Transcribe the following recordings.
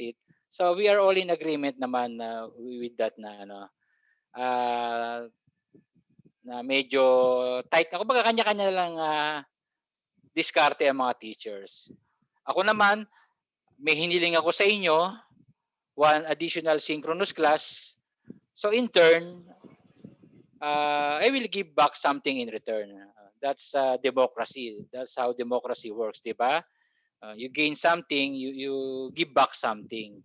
it. So we are all in agreement naman with that na na medyo tight na. Kumbaga kanya-kanya lang diskarte ang mga teachers. Ako naman, may hiniling ako sa inyo, one additional synchronous class. So in turn, I will give back something in return. That's democracy. That's how democracy works, di ba? You gain something, you give back something.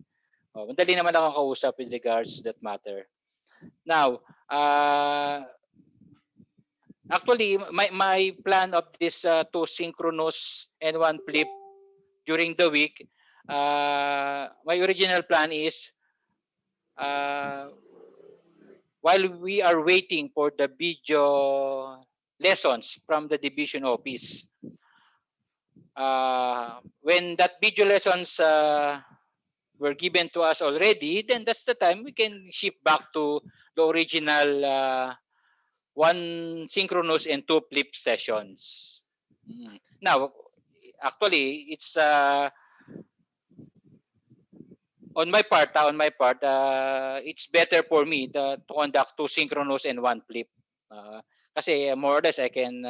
Madali naman akong kausap with regards to that matter. Now, actually, my plan of this two synchronous and one flip during the week, my original plan is while we are waiting for the video lessons from the division office, when that video lessons were given to us already, then that's the time we can shift back to the original one synchronous and two flip sessions. Now, actually, it's on my part, it's better for me to conduct two synchronous and one flip. Kasi more or less, I can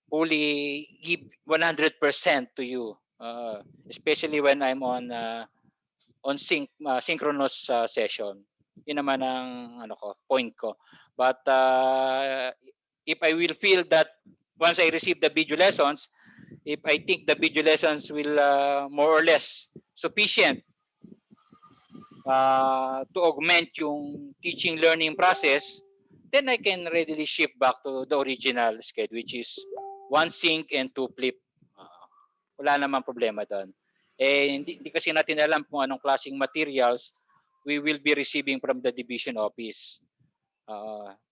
fully give 100% to you, especially when I'm on synchronous session. Yun naman ang point ko. But if I will feel that once I receive the video lessons, if I think the video lessons will more or less sufficient to augment yung teaching learning process, then I can readily shift back to the original schedule, which is one sync and two flip. Wala namang problema doon. Hindi kasi natin alam kung anong klaseng materials we will be receiving from the division office.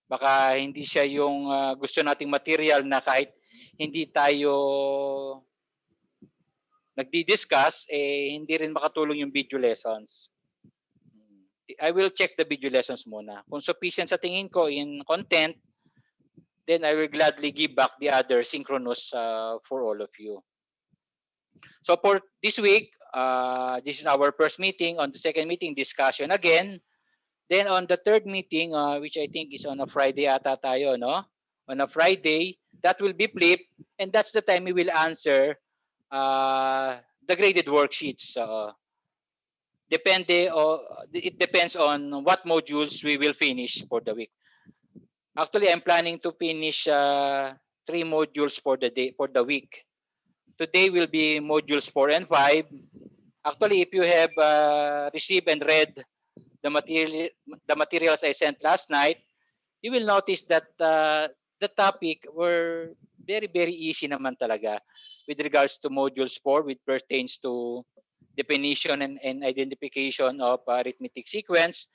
Baka hindi siya yung gusto nating material na kahit hindi tayo nagdi-discuss, hindi rin makatulong yung video lessons. I will check the video lessons muna. Kung sufficient sa tingin ko in content, then I will gladly give back the other synchronous for all of you. So for this week, this is our first meeting. On the second meeting, discussion again. Then on the third meeting, which I think is on a Friday ata tayo, no? On a Friday, that will be flipped, and that's the time we will answer the graded worksheets. It depends on what modules we will finish for the week. Actually, I'm planning to finish 3 modules for the week. Today will be modules 4 and 5. Actually, if you have received and read the materials I sent last night, you will notice that the topic were very, very easy naman talaga with regards to modules 4, which pertains to definition and identification of arithmetic sequence.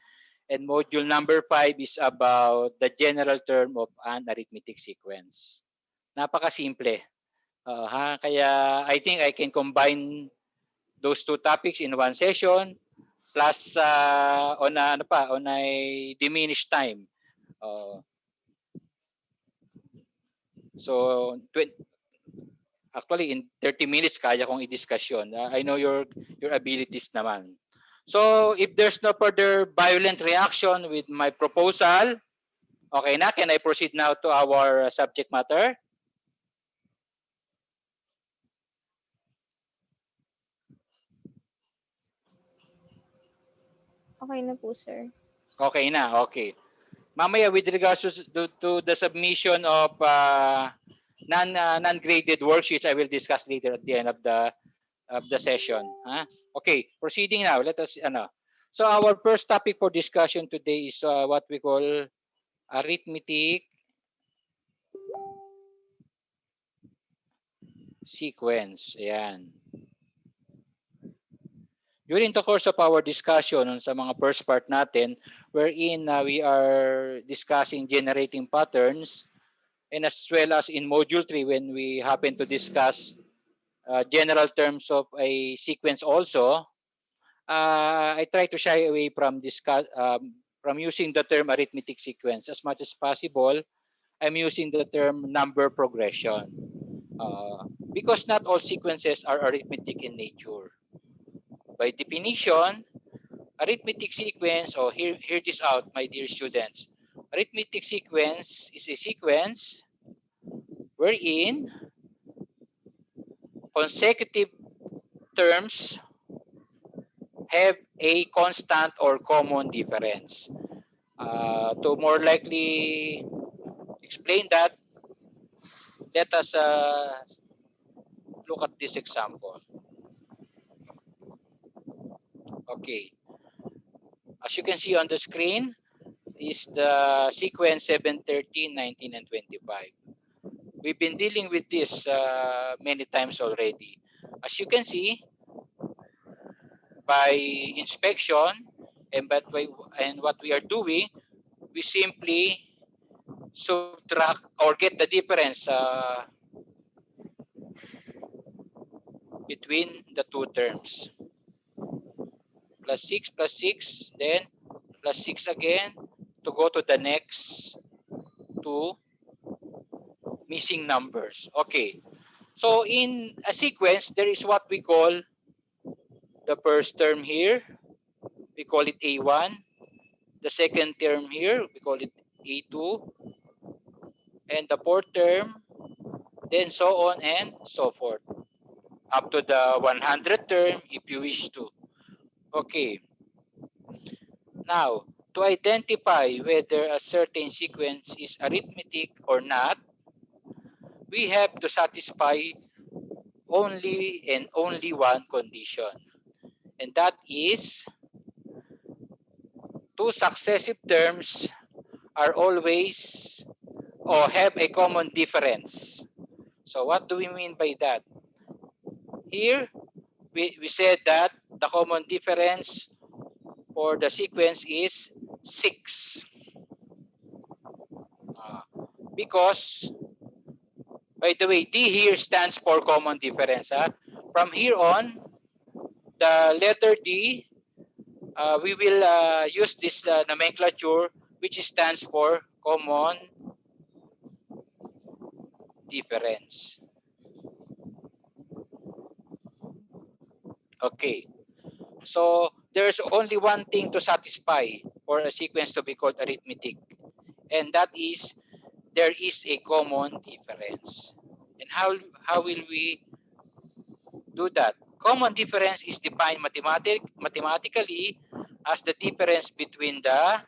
And module number 5 is about the general term of an arithmetic sequence. Napakasimple. Kaya I think I can combine those two topics in one session plus on a diminished time. So actually in 30 minutes kaya kong i-discuss yun. I know your abilities naman. So if there's no further violent reaction with my proposal, okay na, can I proceed now to our subject matter? Okay na po, sir. Okay na, okay. Mamaya with regards to the submission of non-graded worksheets, I will discuss later at the end of the session. Okay, proceeding now. Let us So our first topic for discussion today is what we call arithmetic sequence. Ayan. During the course of our discussion sa mga first part natin, wherein we are discussing generating patterns, and as well as in module 3 when we happen to discuss general terms of a sequence also, I try to shy away from using the term arithmetic sequence. As much as possible, I'm using the term number progression because not all sequences are arithmetic in nature. By definition, arithmetic sequence, or hear this out, my dear students. Arithmetic sequence is a sequence wherein consecutive terms have a constant or common difference. To more likely explain that, let us look at this example. Okay, as you can see on the screen is the sequence 7, 13, 19, and 25. We've been dealing with this many times already. As you can see, by inspection and what we are doing, we simply subtract or get the difference between the two terms. Plus 6, then plus 6 again to go to the next two missing numbers. Okay, so in a sequence, there is what we call the first term here. We call it A1. The second term here, we call it A2. And the fourth term, then so on and so forth. Up to the 100th term if you wish to. Okay. Now, to identify whether a certain sequence is arithmetic or not, we have to satisfy only and only one condition. And that is two successive terms are always or have a common difference. So what do we mean by that? Here, we said that the common difference for the sequence is 6. Because, by the way, D here stands for common difference. From here on, the letter D, we will use this nomenclature which stands for common difference. Okay. So there's only one thing to satisfy for a sequence to be called arithmetic, and that is there is a common difference. And how will we do that? Common difference is defined mathematically as the difference between the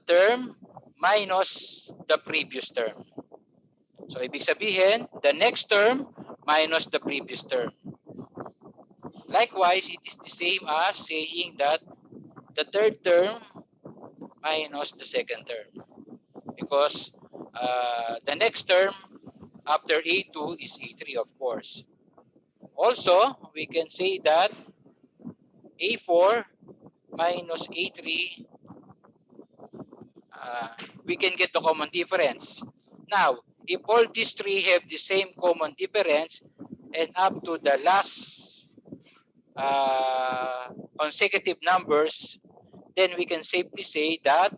term minus the previous term. So ibig sabihin, the next term minus the previous term. Likewise, it is the same as saying that the third term minus the second term, because the next term after A2 is A3, of course. Also, we can say that A4 minus A3, we can get the common difference. Now, if all these three have the same common difference and up to the last consecutive numbers, then we can safely say that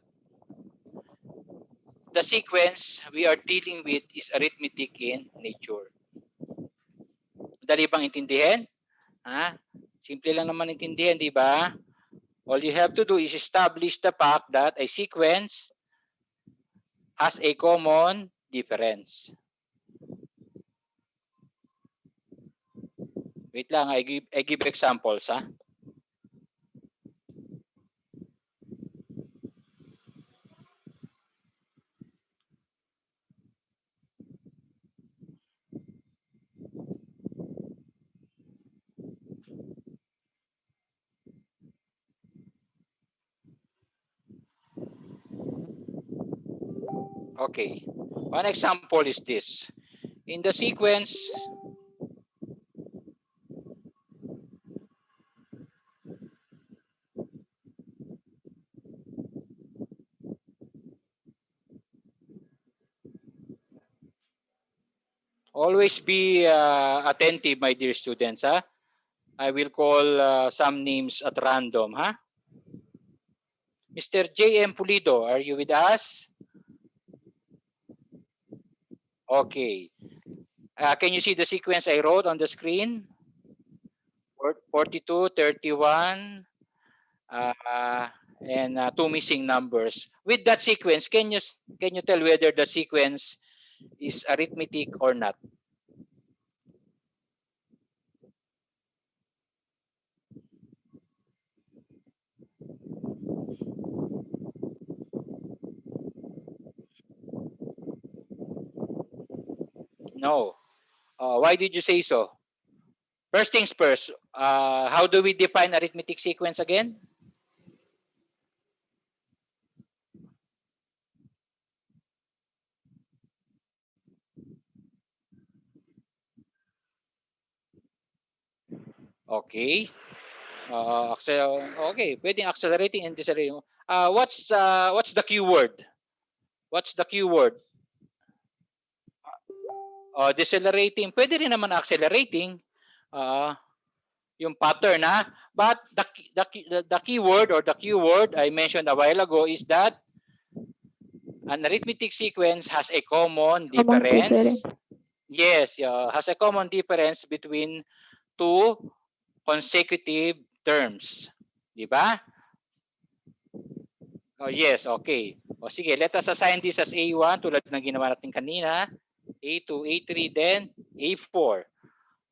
the sequence we are dealing with is arithmetic in nature. Dali bang intindihin? Simple lang naman intindihin, di ba? All you have to do is establish the fact that a sequence has a common difference. Wait lang, I give examples. Okay, one example is this. In the sequence, always be attentive, my dear students. I will call some names at random. Mr. J.M. Pulido, are you with us? Okay. Can you see the sequence I wrote on the screen? 42, 31, and two missing numbers. With that sequence, can you tell whether the sequence is arithmetic or not? No. Why did you say so? First things first, how do we define arithmetic sequence again? Okay. Okay, pwedeng accelerating and decelerating. What's the keyword? What's the keyword? Decelerating. Pwede rin naman accelerating. Yung pattern, ha? But the keyword or the keyword I mentioned a while ago is that an arithmetic sequence has a common difference. Yes, has a common difference between two consecutive terms. Di ba? Oh, yes, okay. O sige, let us assign this as A1 tulad ng ginawa natin kanina. A2, A3, then A4.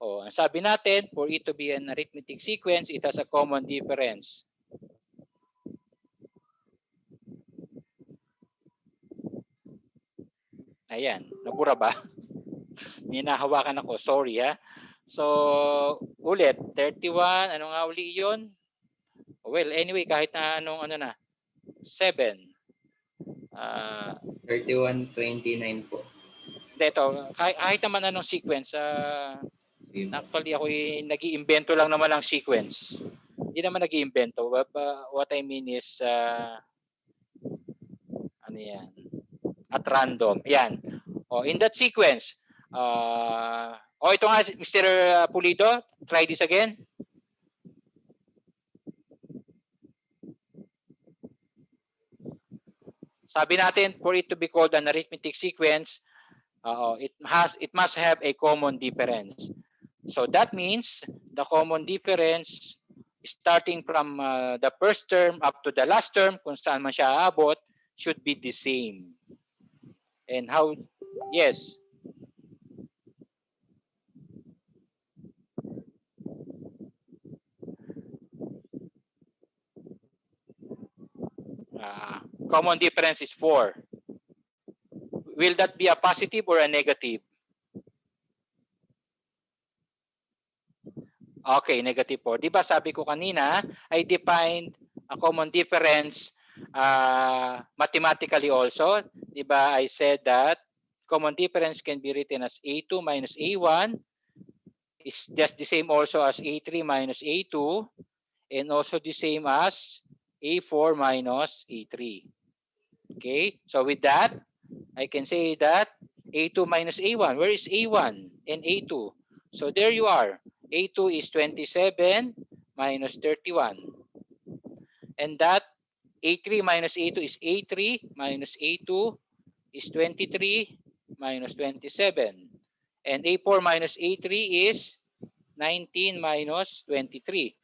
O, ang sabi natin, for it to be an arithmetic sequence, it has a common difference. Ayan, nabura ba? May nahawakan ako, sorry ha. So, ulit, 31, ano nga uli yun? Well, anyway, kahit na anong ano na, 7. 3129 po. Ito, kahit naman anong sequence, actually ako nag-iimbento lang naman ng sequence. Hindi naman nag-iimbento. What I mean is, ano yan? At random. Yan. In that sequence, ito nga, Mr. Pulido, try this again. Sabi natin, for it to be called an arithmetic sequence, it must have a common difference. So that means the common difference starting from the first term up to the last term, kung saan man siya aabot, should be the same. And how? Yes. Common difference is 4. Will that be a positive or a negative? Okay, negative 4. Di ba sabi ko kanina, I defined a common difference mathematically also. Di ba I said that common difference can be written as A2 minus A1 is just the same also as A3 minus A2 and also the same as A4 minus A3. Okay, so with that, I can say that A2 minus A1, where is A1 and A2? So there you are. A2 is 27 minus 31. And that A3 minus A2 is A3 minus A2 is 23 minus 27. And A4 minus A3 is 19 minus 23.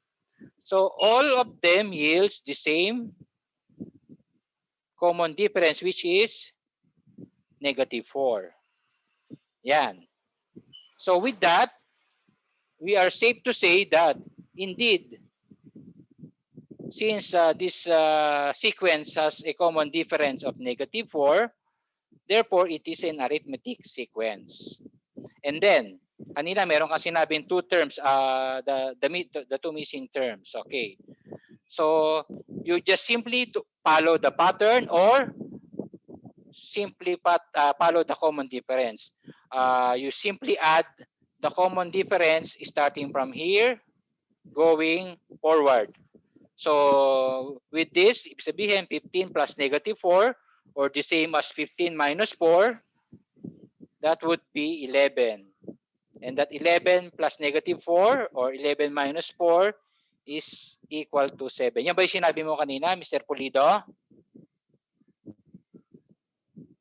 So all of them yields the same common difference, which is negative 4. Yan. So with that, we are safe to say that indeed, since this sequence has a common difference of negative 4, therefore it is an arithmetic sequence. And then, kanina meron kasi sinabing two terms, the two missing terms. Okay. So you just simply follow the pattern or simply follow the common difference. You simply add the common difference starting from here going forward. So with this, ibig sabihin 15 plus negative 4 or the same as 15 minus 4, that would be 11. And that 11 plus negative 4 or 11 minus 4 is equal to 7. Yan ba yung sinabi mo kanina, Mr. Pulido?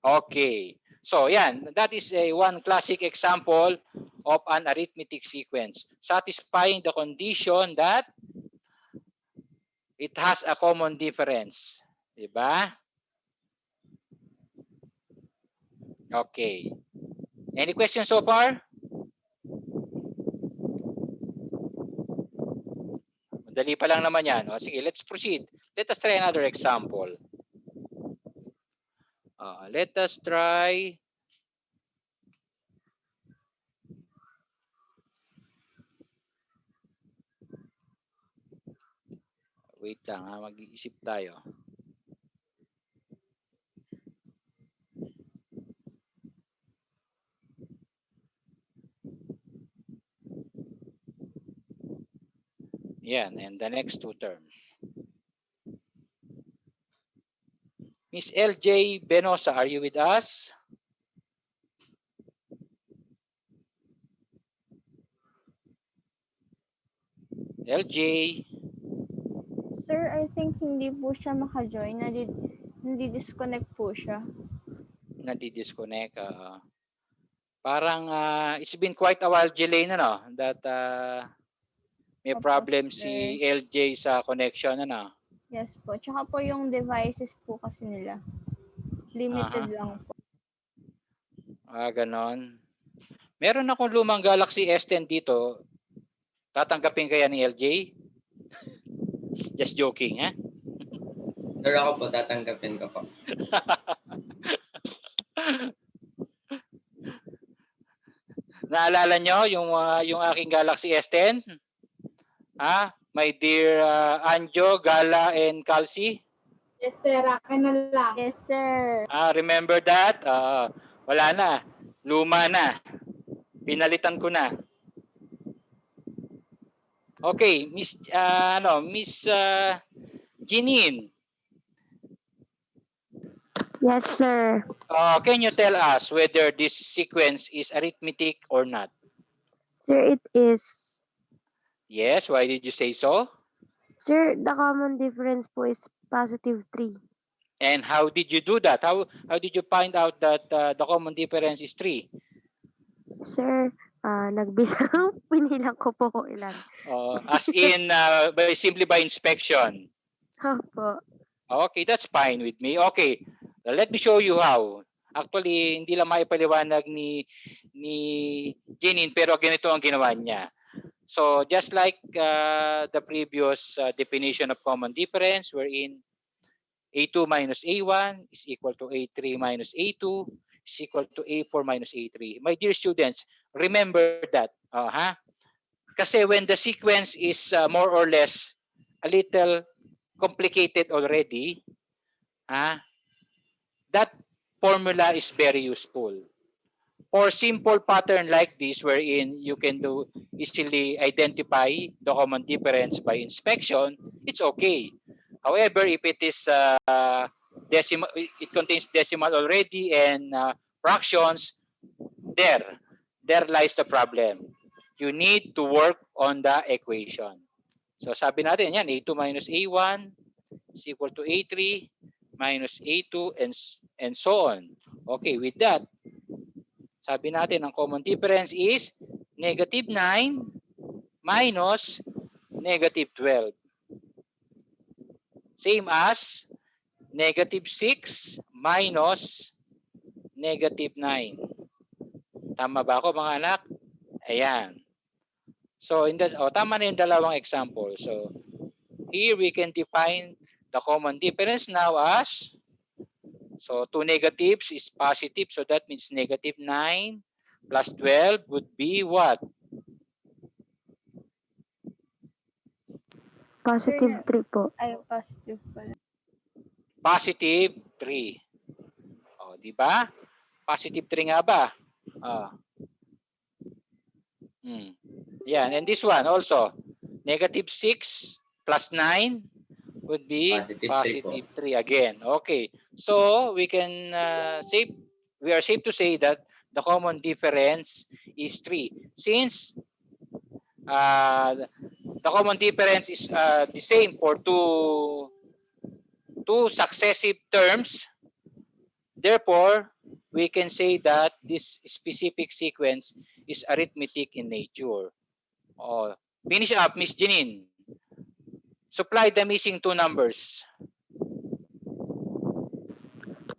Okay. So yan, that is a one classic example of an arithmetic sequence, satisfying the condition that it has a common difference. Diba? Okay. Any questions so far? Madali pa lang naman yan. O, sige, let's proceed. Let us try another example. Let us try wait lang ha, mag-iisip tayo. Yan, and the next two term. Miss LJ Benosa, are you with us? LJ, Sir, I think hindi po siya maka-join. Hindi-disconnect po siya. nadi-disconnect. Parang it's been quite a while, Jelaine, ano, that may Opo, problem sir. si LJ sa connection, ano. Yes po. Tsaka po yung devices po kasi nila. Limited lang po. Ganon. Meron akong lumang Galaxy S10 dito. Tatanggapin kaya ni LJ? Just joking, ha? Sir, ako po, tatanggapin ko po. Naalala nyo yung aking Galaxy S10? My dear Anjo, Gala, and Calci? Yes, sir. Akin na lang. Yes, sir. Remember that? Wala na. Luma na. Pinalitan ko na. Okay, Miss Jeanine. Yes, sir. Can you tell us whether this sequence is arithmetic or not? Sir, it is. Yes, why did you say so? Sir, the common difference po is positive 3. And how did you do that? How did you find out that the common difference is 3? Sir, nagbilang, pinilang ko po kung ilan. As in, simply by inspection. Opo. Okay, that's fine with me. Okay, let me show you how. Actually, hindi lang maipaliwanag ni Jeanine, pero ganito ang ginawa niya. So, just like the previous definition of common difference, wherein A2 minus A1 is equal to A3 minus A2 is equal to A4 minus A3. My dear students, remember that. Kasi when the sequence is more or less a little complicated already, that formula is very useful. For simple pattern like this, wherein you can easily identify the common difference by inspection, it's okay. However, if it is decimal, it contains decimal already and fractions, there lies the problem. You need to work on the equation. So sabi natin yan, A2 minus A1 is equal to A3 minus A2 and so on. Okay, with that, sabi natin ang common difference is negative 9 minus negative 12. Same as negative 6 minus negative 9. Tama ba ako mga anak? Ayan. So, tama na yung dalawang example. So, here we can define the common difference now as, so 2 negatives is positive. So, that means negative 9 plus 12 would be what? Positive 3 po. Ay, positive pala. Positive 3. Di ba? Positive 3 nga ba? Yan. And this one also, negative 6 plus 9 would be positive 3 again. Okay. So, we are safe to say that the common difference is 3. Since the common difference is the same for two successive terms, therefore, we can say that this specific sequence is arithmetic in nature. Oh, finish up, Miss Janine. Supply the missing two numbers.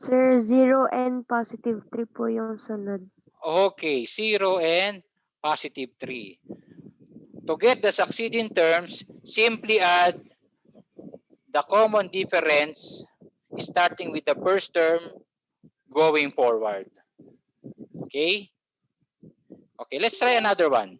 Sir, 0 and positive 3 po yung sunod. Okay, 0 and positive 3. To get the succeeding terms, simply add the common difference starting with the first term going forward. Okay? Okay, let's try another one.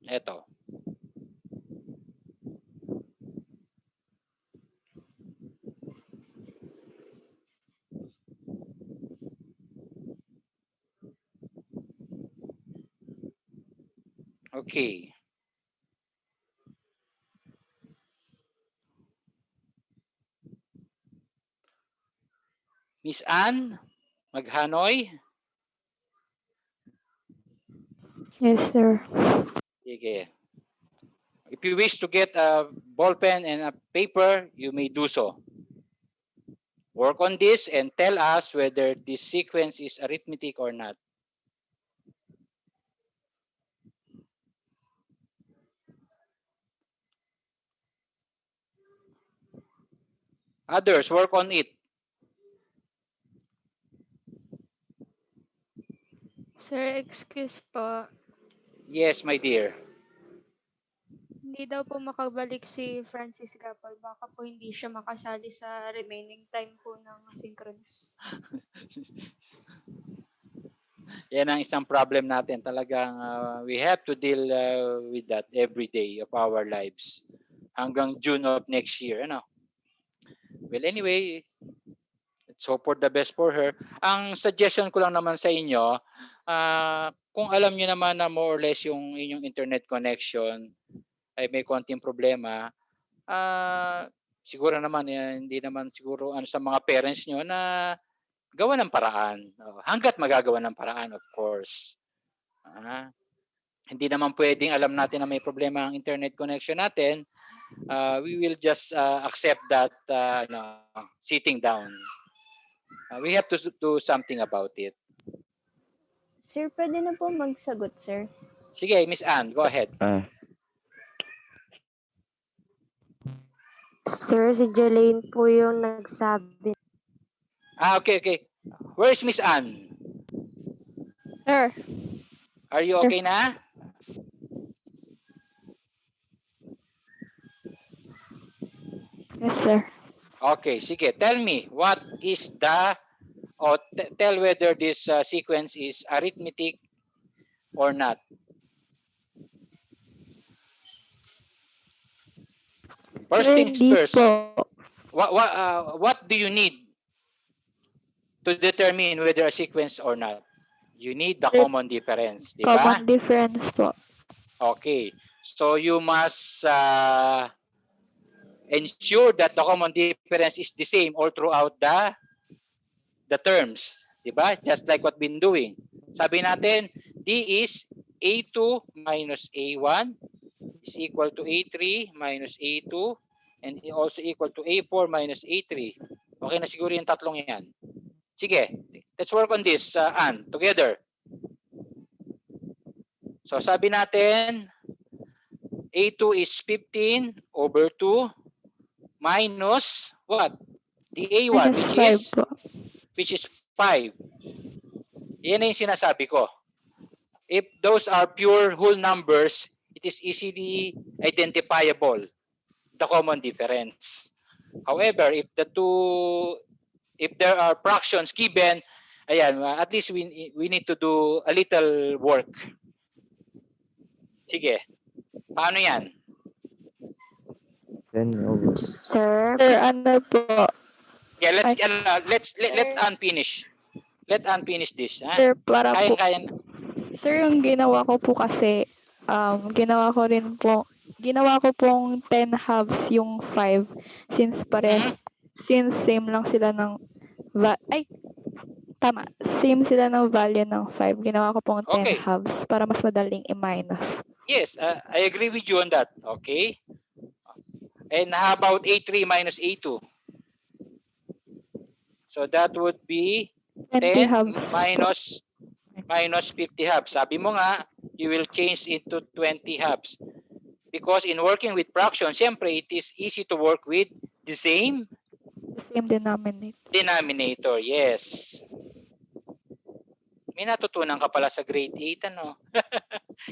Ito. Okay. Miss Anne, Maghanoy. Yes, sir. Sige. If you wish to get a ball pen and a paper, you may do so. Work on this and tell us whether this sequence is arithmetic or not. Others, work on it. Sir, excuse po. Yes, my dear. Hindi daw po makabalik si Francis Gapal. Baka po hindi siya makasali sa remaining time po ng synchronous. Yan ang isang problem natin. Talagang we have to deal with that every day of our lives. Hanggang June of next year. Ano? Well, anyway, let's hope for the best for her. Ang suggestion ko lang naman sa inyo, kung alam niyo naman na more or less yung inyong internet connection ay may konting problema, siguro naman hindi naman siguro sa mga parents nyo na gawa ng paraan. Hanggat magagawa ng paraan, of course. Hindi naman pwedeng alam natin na may problema ang internet connection natin. We will just accept that sitting down. We have to do something about it. Sir, pwede na po magsagot, sir. Sige, Miss Anne, go ahead. Sir, si Jelaine po yung nagsabi. Okay. Where is Miss Anne? Sir. Are you okay na? Yes, sir. Okay, sige. Tell me, what is tell whether this sequence is arithmetic or not. First things first. What do you need to determine whether a sequence or not? You need the common difference, di ba? Common difference po. Okay. So you must ensure that the common difference is the same all throughout the terms, di ba? Just like what we've been doing. Sabi natin, D is A2 minus A1 is equal to A3 minus A2 and also equal to A4 minus A3. Okay na siguro yung tatlong yan. Sige, let's work on this, Anne, together. So sabi natin, A2 is 15 over 2 minus what? The A1, which is 5. Yan na yung sinasabi ko. If those are pure whole numbers, it is easily identifiable, the common difference. However, if there are fractions given, ayan, at least we need to do a little work. Sige. Paano yan? Sir, ano po? Yeah, let Ann finish. Let Ann finish this. Ha? Sir, para po. Kaya. Sir, yung ginawa ko po kasi, ginawa ko pong 10 halves yung 5 since since same lang sila ng tama. Same sila ng value ng 5. Ginawa ko pong 10 Okay. halves para mas madaling i-minus. Yes, I agree with you on that. Okay. And how about A3 minus A2? So that would be 20 10 halves po. minus 50 halves. Sabi mo nga, you will change into 20 halves. Because in working with fractions, siyempre, it is easy to work with the same The same denominator. denominator. Yes. May natutunan ka pala sa grade 8, ano?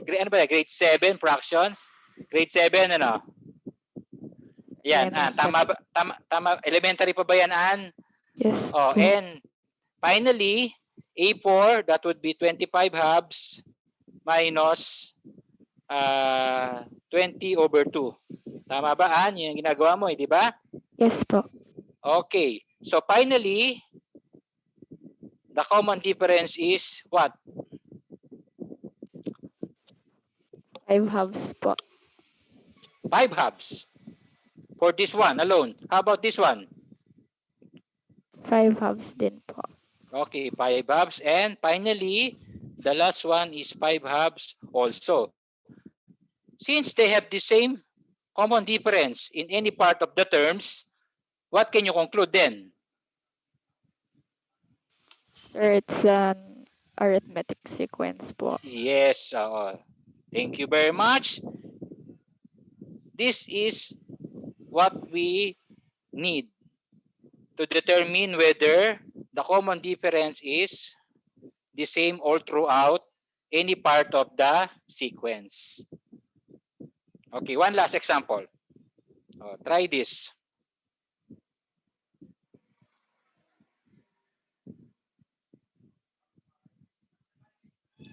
Ano ba? Grade 7 fractions? Grade 7, ano? Yan, tama ba? Tama. Elementary pa ba yan, Ann? Yes Oh, po. and finally, A4, that would be 25 halves minus 20 over 2. Tama ba, Ann? Yun yung ginagawa mo, di ba? Yes po. Okay. So finally, the common difference is what? 5 halves po. 5 halves. For this one alone. How about this one? 5 halves din po. Okay, 5 halves. And finally, the last one is 5 halves also. Since they have the same common difference in any part of the terms, what can you conclude then? Sir, it's an arithmetic sequence po. Yes. Thank you very much. This is what we need to determine whether the common difference is the same all throughout any part of the sequence. Okay, one last example. Try this.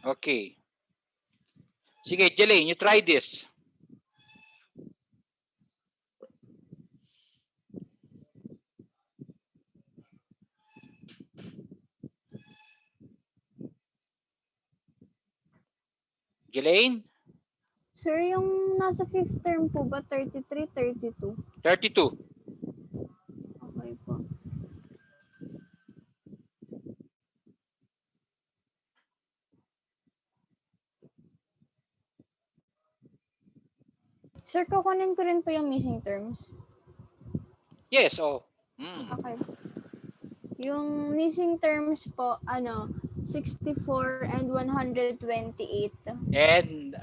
Okay. Sige, Jelaine, you try this. Jelaine? Sir, yung nasa fifth term po ba, 33, 32? 32. Okay po. Sir, kukunin ko rin po yung missing terms. Yes, Okay. Yung missing terms po, 64 and 128. And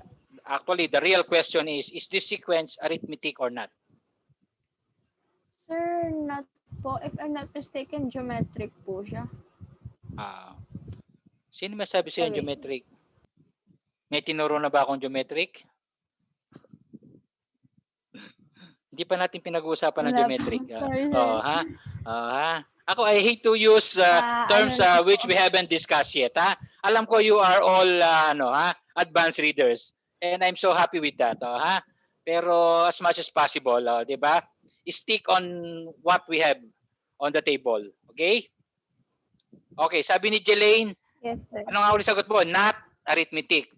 actually, the real question is this sequence arithmetic or not? Sir, not po. If I'm not mistaken, geometric po siya. Sino masabi sa Sorry. geometric? May tinuro na ba akong geometric? Hindi pa natin pinag-uusapan ng Wala geometric. po. Sorry, sir. Ako, I hate to use terms which we haven't discussed yet. Alam ko you are all advanced readers. And I'm so happy with that. Pero as much as possible, di ba? Stick on what we have on the table. Okay? Okay, sabi ni Jelaine, Yes, sir. ano nga ulit sagot mo? Not arithmetic.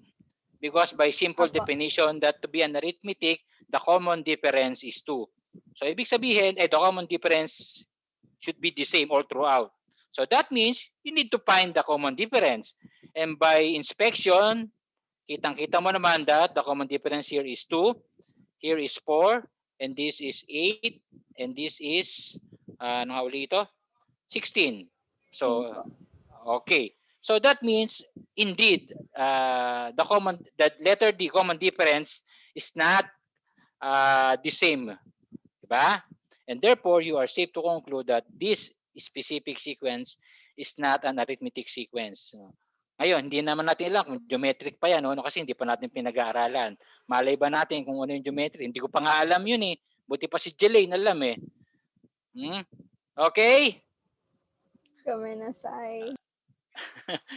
Because by simple Apo. definition that to be an arithmetic, the common difference is 2. So, ibig sabihin, the common difference should be the same all throughout. So, that means you need to find the common difference. And by inspection, kitang-kita mo naman that the common difference here is 2, here is 4, and this is 8, and this is, ano nga ulit ito? 16. So, okay. So that means indeed the letter D common difference is not the same, diba? And therefore you are safe to conclude that this specific sequence is not an arithmetic sequence. Ngayon, hindi naman natin alam kung geometric pa yan, kasi hindi pa natin pinag-aaralan. Malay ba natin kung ano yung geometric? Hindi ko pa nga alam yun eh. Buti pa si Jelaine alam eh. Okay? Kami na say.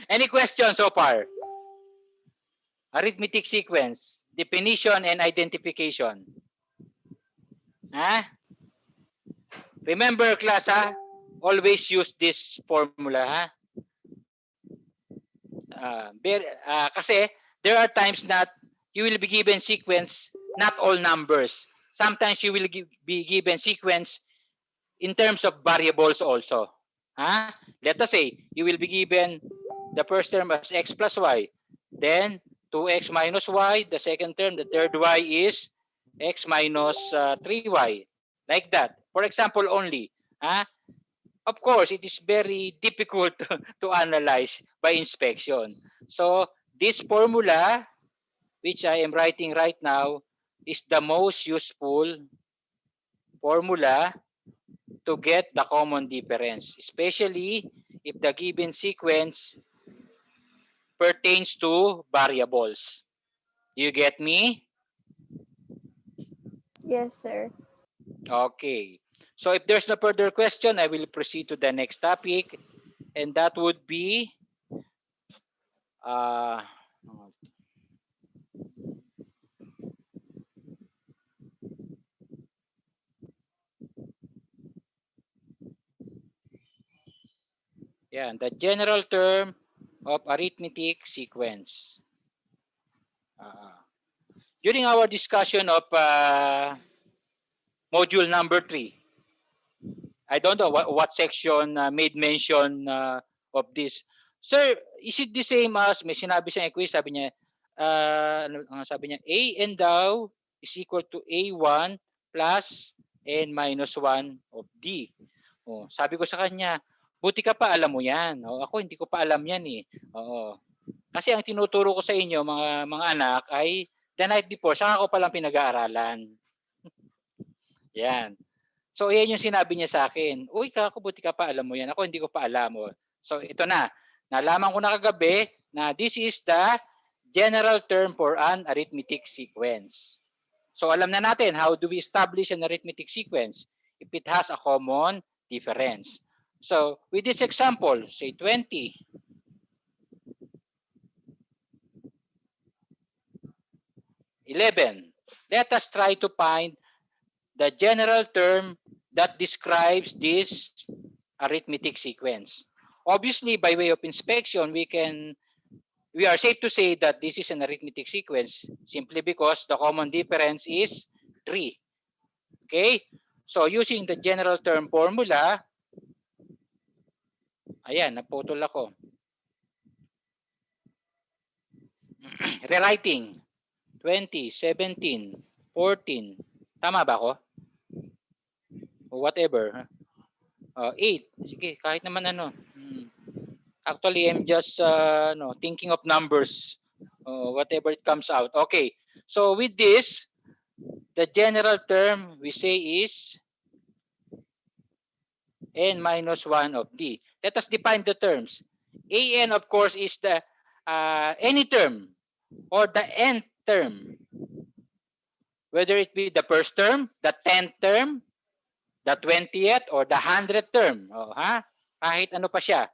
Any questions so far? Arithmetic sequence, definition and identification. Remember class, always use this formula. Kasi there are times that you will be given sequence, not all numbers. Sometimes you will be given sequence in terms of variables also. Huh? Let us say you will be given the first term as x plus y. Then 2x minus y, the second term, the third y is x minus 3y. Like that. For example only. Huh? Of course, it is very difficult to analyze by inspection. So this formula, which I am writing right now, is the most useful formula to get the common difference, especially if the given sequence pertains to variables. Do you get me? Yes, sir. Okay. So if there's no further question, I will proceed to the next topic, and that would be uh, yeah, the general term of arithmetic sequence. During our discussion of module number 3, I don't know what section made mention of this. Sir, is it the same as may sinabi siyang quiz? Sabi niya, sabi niya, A n daw is equal to A1 plus n minus 1 of D. Oh, sabi ko sa kanya, buti ka pa alam mo yan. Oh, ako hindi ko pa alam yan eh. Oo. Kasi ang tinuturo ko sa inyo mga anak ay the night before, saka ko palang pinag-aaralan. Yan. So, yan yung sinabi niya sa akin. Uy, kako, buti ka pa, alam mo yan. Ako, hindi ko pa alam. Oh. So, ito na. Nalaman ko na kagabi na this is the general term for an arithmetic sequence. So, alam na natin, how do we establish an arithmetic sequence? If it has a common difference. So, with this example, say 20. 11. Let us try to find the general term that describes this arithmetic sequence. Obviously, by way of inspection, we are safe to say that this is an arithmetic sequence simply because the common difference is 3. Okay? So, using the general term formula, ayan, naputol ako. Rewriting. 20, 17, 14. Tama ba ako? O whatever. 8. Sige, kahit naman ano. Actually, I'm just thinking of numbers. Whatever it comes out. Okay. So with this, the general term we say is n minus 1 of d. Let us define the terms. An, of course, is the any term or the nth term. Whether it be the first term, the 10th term, the 20th, or the 100th term. Kahit ano pa siya.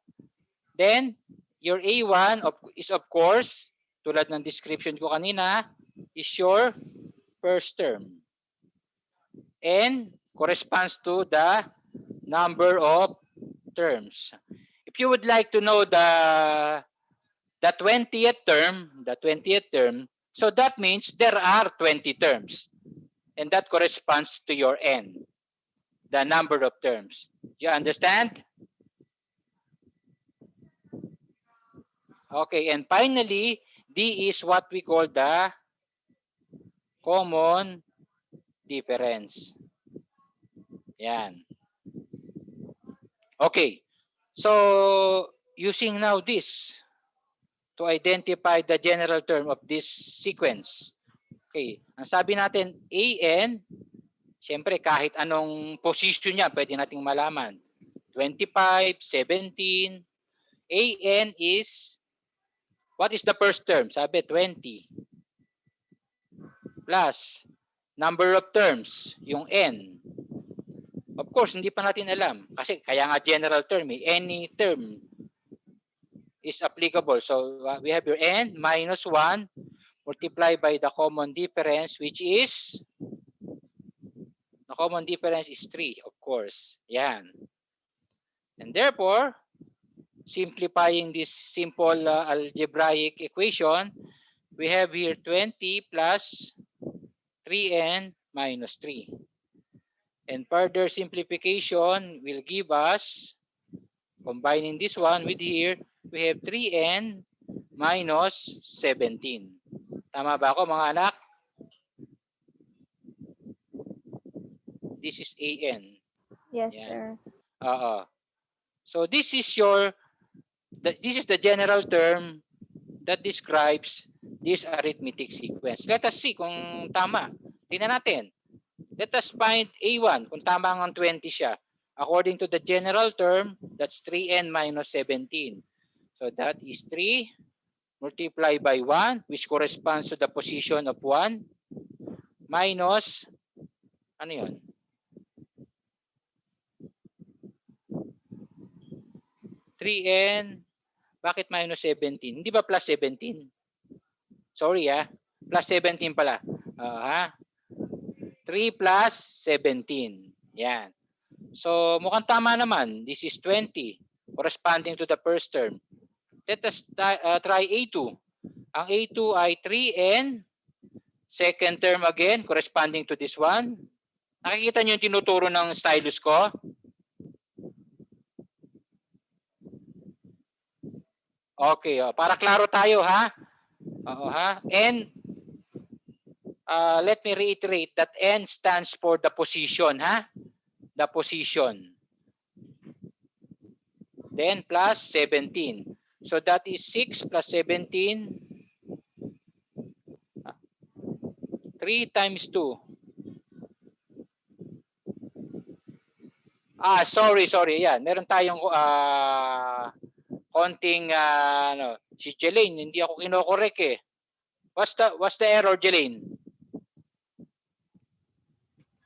Then, your A1 is of course, tulad ng description ko kanina, is your first term. And corresponds to the number of terms. If you would like to know the 20th term, so that means there are 20 terms. And that corresponds to your n, the number of terms. Do you understand? Okay, and finally, D is what we call the common difference. Yan. Okay, so using now this to identify the general term of this sequence. Okay, ang sabi natin, AN, siyempre kahit anong position niya, pwede nating malaman. 25, 17, AN is, what is the first term? Sabi, 20. Plus, number of terms, yung N. Of course, hindi pa natin alam. Kasi kaya nga general term, any term is applicable. So, we have your N minus 1 multiplied by the common difference, which is, the common difference is 3, of course. Yan. And therefore, simplifying this simple algebraic equation, we have here 20 plus 3n minus 3. And further simplification will give us, combining this one with here, we have 3n minus 17. Tama ba ako mga anak? This is an. Yes, Yan. sir. Oo. So this is this is the general term that describes this arithmetic sequence. Let us see kung tama. Tingnan natin. Let us find A1 kung tama ang 20 siya. According to the general term, that's 3n minus 17. So that is 3 multiplied by 1, which corresponds to the position of 1, minus, ano yun? (3n). Bakit minus 17? Hindi ba plus 17? Sorry plus 17 pala. 3 plus 17. Yan. So mukhang tama naman. This is 20 corresponding to the first term. Let us try A2. Ang A2 ay 3n. Second term again corresponding to this one. Nakikita niyo yung tinuturo ng stylus ko? Okay, para klaro tayo ha. Oo ha. And let me reiterate that n stands for the position ha. The position. Then plus 17. So that is 6 plus 17. 3 times 2. Sorry. Yan. Meron tayong konting si Jelaine, hindi ako kinokorek eh. What's the error, Jelaine?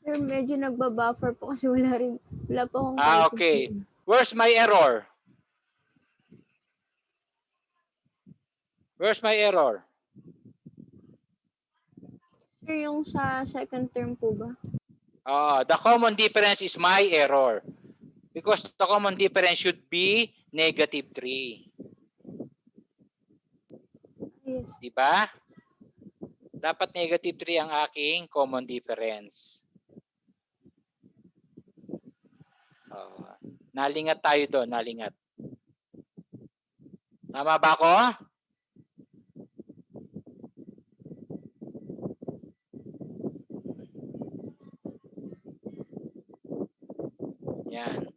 Sir, medyo nagbabuffer po kasi wala pa akong Okay. Where's my error? Where's my error? Sir, yung sa second term po ba? The common difference is my error. Because the common difference should be negative 3. Yes. Diba? Dapat negative 3 ang aking common difference. Nalingat tayo doon, nalingat. Tama ba ako? Yan.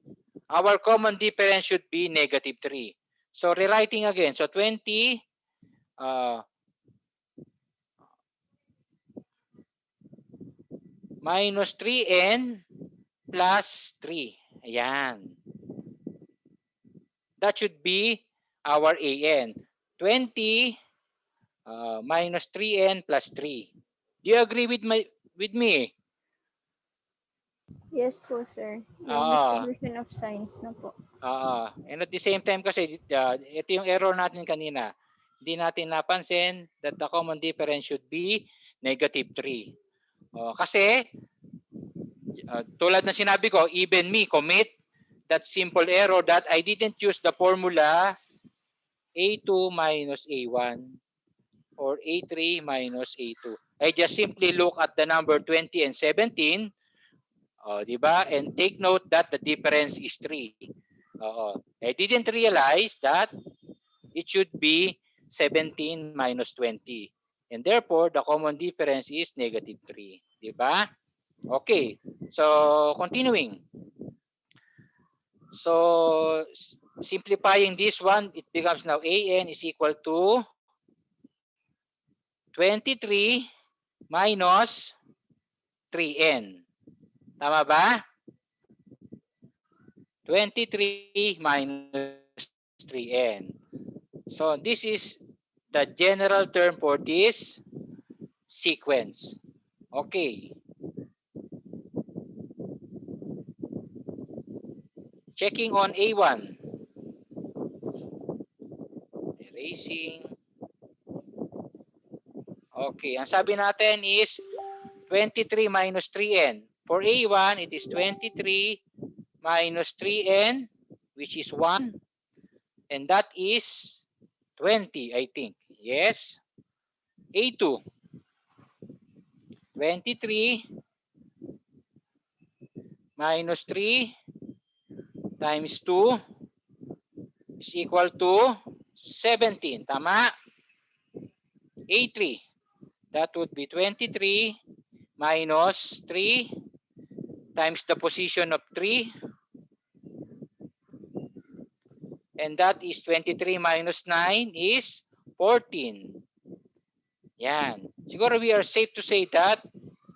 Our common difference should be negative 3. So rewriting again. So 20 minus 3n plus 3. Ayan. That should be our an. 20 minus 3n plus 3. Do you agree with me? Yes po, sir. Yung distribution of signs na po. And at the same time kasi, ito yung error natin kanina. Hindi natin napansin that the common difference should be negative 3. Kasi, tulad na sinabi ko, even me commit that simple error that I didn't use the formula A2 minus A1 or A3 minus A2. I just simply look at the number 20 and 17. Diba? And take note that the difference is 3. I didn't realize that it should be 17 minus 20. And therefore, the common difference is negative 3. Diba? Okay. So, continuing. So, simplifying this one, it becomes now an is equal to 23 minus 3n. Tama ba? 23 minus 3n. So this is the general term for this sequence. Okay. Checking on A1. Erasing. Okay. Ang sabi natin is 23 minus 3n. For A1, it is 23 minus 3n, which is 1. And that is 20, I think. Yes. A2. 23 minus 3 times 2 is equal to 17. Tama? A3. That would be 23 minus 3 times the position of 3. And that is 23 minus 9 is 14. Yan. Siguro we are safe to say that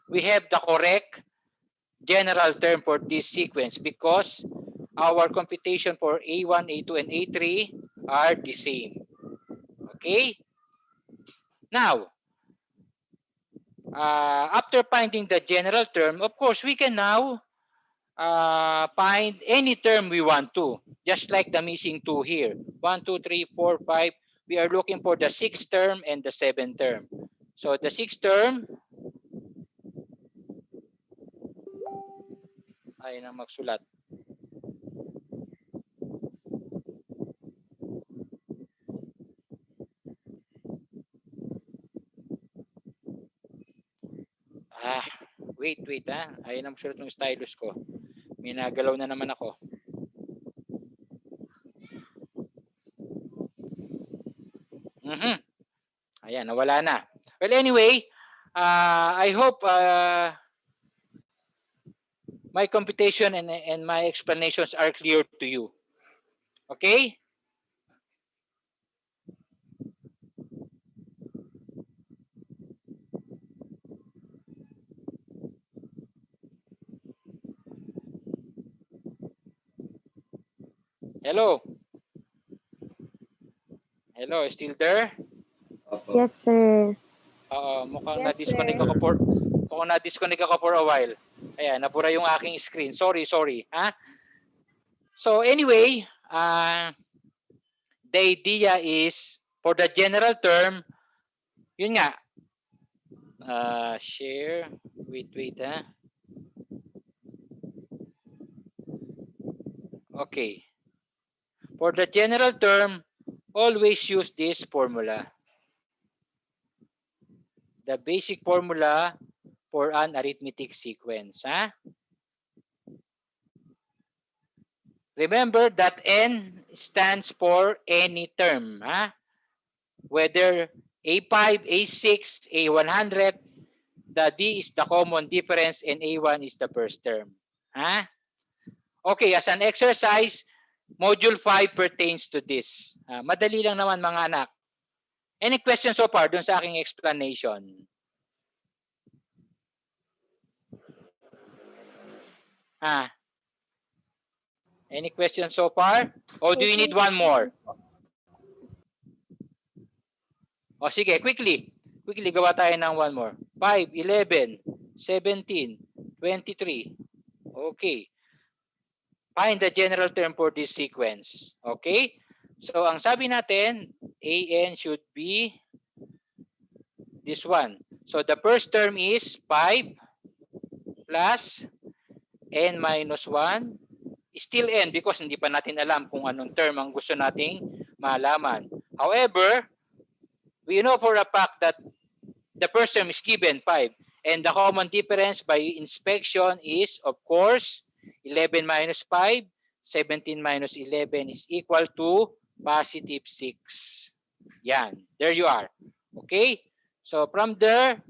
we have the correct general term for this sequence because our computation for A1, A2, and A3 are the same. Okay? Now, after finding the general term, of course, we can now find any term we want to. Just like the missing 2 here. 1, 2, 3, 4, 5. We are looking for the 6th term and the 7th term. So the 6th term, ay na magsulat. Wait ha. Ayun ang magsulat ng stylus ko. May nagalaw na naman ako. Ayan, nawala na. Well, anyway, I hope my computation and my explanations are clear to you. Okay? Hello? Hello, still there? Opo. Yes, sir. Yes, Mukhang sir. na-disconnect ako for a while. Ayan, nabura yung aking screen. Sorry. Ha? So anyway, the idea is for the general term, yun nga, share, wait ha. Okay. For the general term, always use this formula. The basic formula for an arithmetic sequence. Remember that N stands for any term. Whether A5, A6, A100, the D is the common difference and A1 is the first term. Okay, as an exercise, Module 5 pertains to this. Madali lang naman mga anak. Any questions so far dun sa aking explanation? Any questions so far? Or do you need one more? O sige, quickly. Quickly, gawa tayo ng one more. 5, 11, 17, 23. Okay. Find the general term for this sequence. Okay? So, ang sabi natin, AN should be this one. So, the first term is 5 plus N minus 1. Still N because hindi pa natin alam kung anong term ang gusto nating malaman. However, we know for a fact that the first term is given 5. And the common difference by inspection is, of course, 11 minus 5, 17 minus 11 is equal to positive 6. Yan. There you are. Okay? So from there,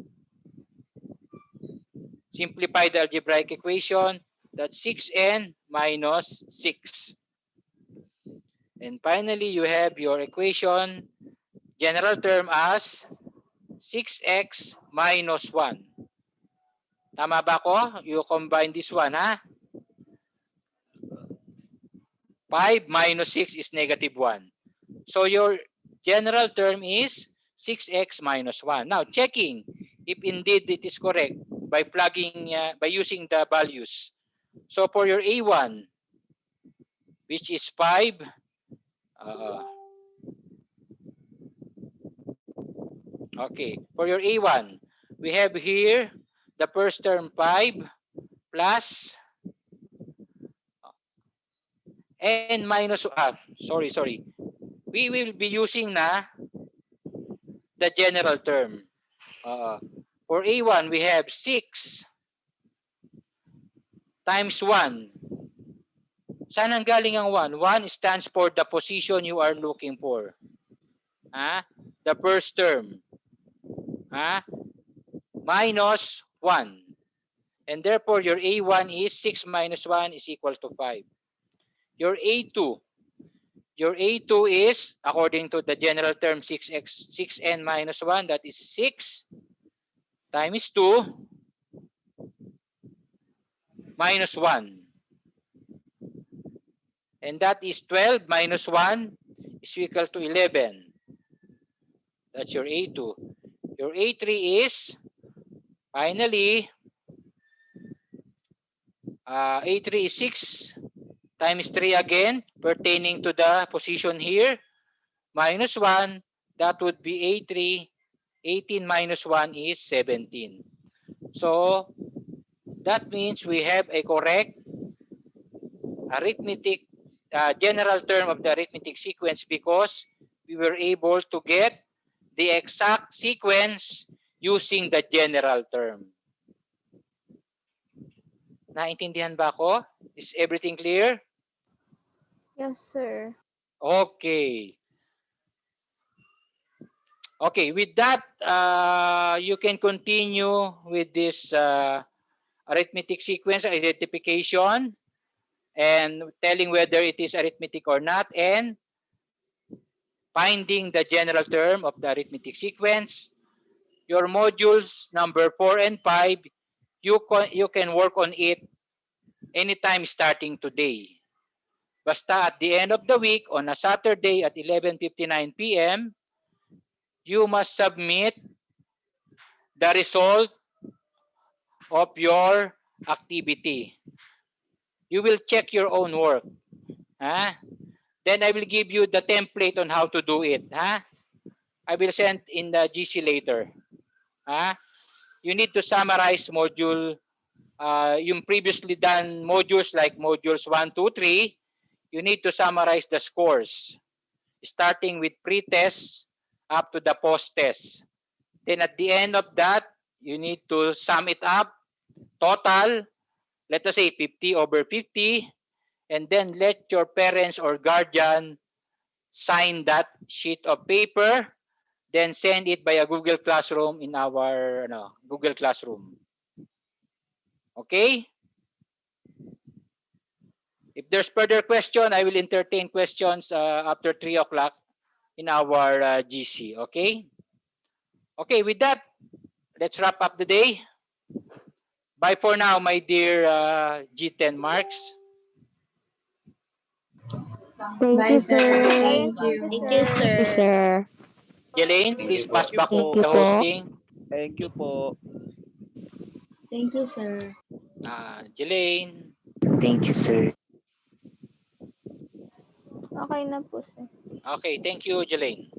simplify the algebraic equation. That's 6n minus 6. And finally, you have your equation, general term as 6x minus 1. Tama ba ko? You combine this one, 5 minus 6 is negative 1. So your general term is 6x minus 1. Now, checking if indeed it is correct by plugging, by using the values. So for your A1, which is 5, okay, for your A1, we have here the first term 5 plus N minus, sorry. We will be using na the general term. For A1, we have 6 times 1. Saan ang galing ang 1? 1 stands for the position you are looking for. The first term. Minus 1. And therefore, your A1 is 6 minus 1 is equal to 5. Your A2 is, according to the general term, 6n minus 1, that is 6 times 2 minus 1. And that is 12 minus 1 is equal to 11. That's your A2. Your A3 is, finally, A3 is 6 times 3 again, pertaining to the position here, minus 1, that would be A3. 18 minus 1 is 17. So, that means we have a correct arithmetic, general term of the arithmetic sequence because we were able to get the exact sequence using the general term. Naintindihan ba ako? Is everything clear? Yes, sir. Okay. Okay, with that, you can continue with this arithmetic sequence identification and telling whether it is arithmetic or not and finding the general term of the arithmetic sequence. Your modules number 4 and 5, you can work on it anytime starting today. Basta at the end of the week on a Saturday at 11:59 p.m., you must submit the result of your activity. You will check your own work. Then I will give you the template on how to do it. I will send in the GC later. You need to summarize module, yung previously done modules like modules 1, 2, 3. You need to summarize the scores, starting with pre-test up to the post-test. Then at the end of that, you need to sum it up, total, let us say 50 over 50, and then let your parents or guardian sign that sheet of paper, then send it by a Google Classroom in our Google Classroom. Okay? If there's further question, I will entertain questions after 3 o'clock in our GC. Okay? Okay, with that, let's wrap up the day. Bye for now, my dear G10 marks. Thank Bye, you, sir. sir. Thank you. Thank you, Thank you, sir. sir. Jelaine, Thank please you po. pass back Thank you the po. hosting. Thank you po. Thank you, sir. Jelaine. Thank you, sir. Okay na po, sir. Okay, thank you, Jelaine.